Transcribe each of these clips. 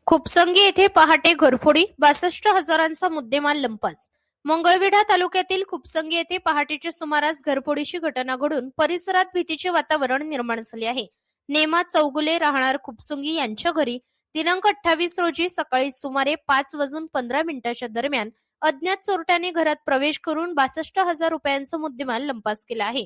खुपसंगी येथे पहाटे घरफोडी 62,000चा मुद्देमाल लंपास. मंगळवेढा तालुक्यातील खुपसंगी येथे पहाटेच्या सुमारास घरफोडीची घटना घडून परिसरात भीतीचे वातावरण निर्माण झाले आहे. नेमा चौगुले राहणार खुपसंगी यांच्या घरी दिनांक 28 रोजी सकाळी सुमारे 5:15 दरम्यान अज्ञात चोरट्याने घरात प्रवेश करून 62,000 रुपयांचा मुद्देमाल लंपास केला आहे.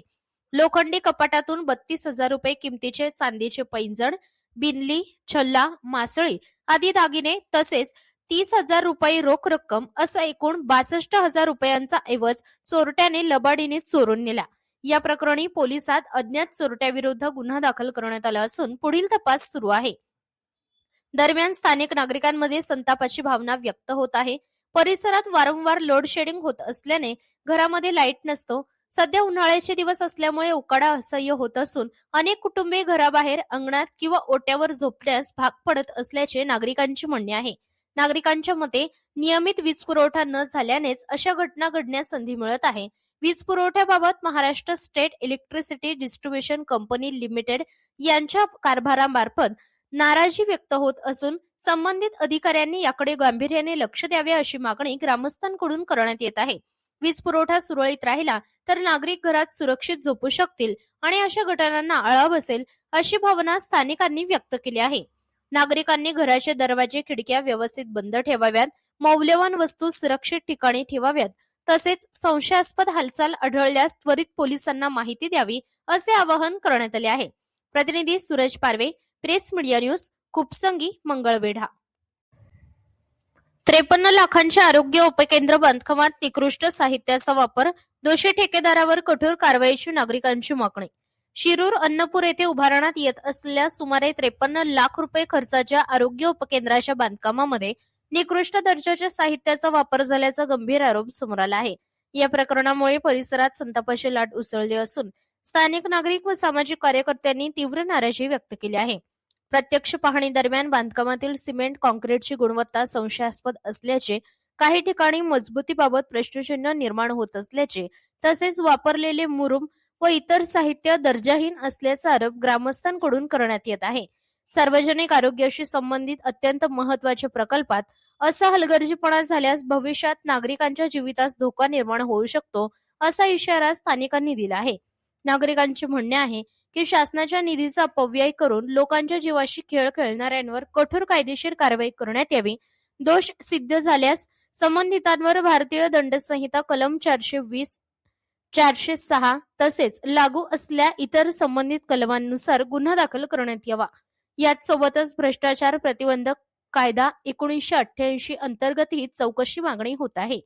लोखंडी कपाटातून 32,000 रुपये किमतीचे चांदीचे पैंजण, बिनली, छल्ला, मासळी आदी दागिने तसेच 30,000 रुपये रोख रक्कम असं एकूण 62,000 रुपयांचा ऐवज चोरट्याने लबाडीने चोरून नेला. या प्रकरणी पोलिसात अज्ञात चोरट्याविरुद्ध गुन्हा दाखल करण्यात आला असून पुढील तपास सुरू आहे. दरम्यान स्थानिक नागरिकांमध्ये संतापाची भावना व्यक्त होत आहे. परिसरात वारंवार लोड शेडिंग होत असल्याने घरामध्ये लाईट नसतो. सध्या उन्हाळ्याचे दिवस असल्यामुळे उकाडा असह्य होत असून अनेक कुटुंबे घराबाहेर, अंगणात किंवा ओट्यावर झोपण्यास भाग पडत असल्याचे नागरिकांचे म्हणणे आहे. नागरिकांच्या मते नियमित वीज पुरवठा न झाल्यानेच अशा घटना घडण्यास संधी मिळत आहे. वीज पुरवठ्याबाबत Maharashtra state electricity distribution company limited यांच्या कारभारामार्फत नाराजी व्यक्त होत असून संबंधित अधिकाऱ्यांनी याकडे गांभीर्याने लक्ष द्यावे अशी मागणी ग्रामस्थांकडून करण्यात येत आहे. वीज पुरवठा सुरळीत राहिला तर नागरिक घरात सुरक्षित झोपू शकतील आणि अशा घटनांना आळा बसेल अशी भावना स्थानिकांनी व्यक्त केली आहे. नागरिकांनी घराचे दरवाजे, खिडक्या व्यवस्थित बंद ठेवाव्यात, मौल्यवान वस्तू सुरक्षित ठिकाणी ठेवाव्यात, तसेच संशयास्पद हालचाल आढळल्यास त्वरित पोलिसांना माहिती द्यावी असे आवाहन करण्यात आले आहे. प्रतिनिधी सूरज पारवे, प्रेस मीडिया न्यूज, खुपसंगी, मंगळवेढा. 53 लाखांच्या आरोग्य उपकेंद्र बांधकामात निकृष्ट साहित्याचा वापर, दोषी ठेकेदारावर कठोर कारवाईची नागरिकांची मागणी. शिरूर अन्नपूर येथे उभारण्यात येत असलेल्या सुमारे 53 लाख रुपये खर्चाच्या आरोग्य उपकेंद्राच्या बांधकामामध्ये निकृष्ट दर्जाच्या साहित्याचा वापर झाल्याचा गंभीर आरोप समोर आला आहे. या प्रकरणामुळे परिसरात संतापाची लाट उसळली असून स्थानिक नागरिक व सामाजिक कार्यकर्त्यांनी तीव्र नाराजी व्यक्त केली आहे. प्रत्यक्ष पाहणी दरम्यान बांधकामातील सिमेंट, कॉन्क्रीटची गुणवत्ता संशयास्पद असल्याचे, काही ठिकाणी मजबूतीबाबत प्रश्नचिन्ह निर्माण होत असल्याचे, तसेच वापरलेले मुरुम व इतर साहित्य दर्जाहीन असल्याचा आरोप ग्रामस्थांकडून करण्यात येत आहे. सार्वजनिक आरोग्याशी संबंधित अत्यंत महत्त्वाच्या प्रकल्पात असा हलगर्जीपणा झाल्यास भविष्यात नागरिकांच्या जीवितास धोका निर्माण होऊ शकतो असा इशारा स्थानिकांनी दिला आहे. नागरिकांचे म्हणणे आहे की शासनाच्या निधीचा अपव्यय करून लोकांच्या जीवाशी खेळ खेळणाऱ्यांवर कठोर कायदेशीर कारवाई करण्यात यावी. दोष सिद्ध झाल्यास संबंधितांवर भारतीय दंडसंहिता कलम 420, 406 तसेच लागू असलेल्या इतर संबंधित कलमांनुसार गुन्हा दाखल करण्यात यावा. याच सोबतच भ्रष्टाचार प्रतिबंधक कायदा 1988 अंतर्गत ही चौकशी मागणी होत आहे.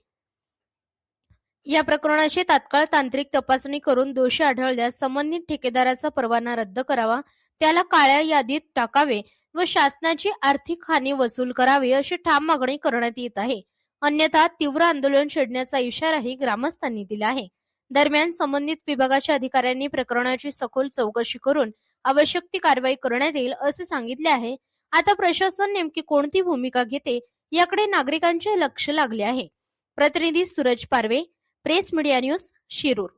या प्रकरणाची तात्काळ तांत्रिक तपासणी करून दोषी आढळल्यास संबंधित ठेकेदाराचा परवाना रद्द करावा, त्याला काळ्या यादीत टाकावे व शासनाची आर्थिक हानी वसूल करावी अशी ठाम मागणी करण्यात येत आहे. अन्यथा तीव्र आंदोलन छेडण्याचा इशाराही ग्रामस्थांनी दिला आहे. दरम्यान संबंधित विभागाच्या अधिकाऱ्यांनी प्रकरणाची सखोल चौकशी करून आवश्यक ती कारवाई करण्यात येईल असे सांगितले आहे. आता प्रशासन नेमकी कोणती भूमिका घेते याकडे नागरिकांचे लक्ष लागले आहे. प्रतिनिधी सूरज पारवे, प्रेस मीडिया न्यूज, शिरूर.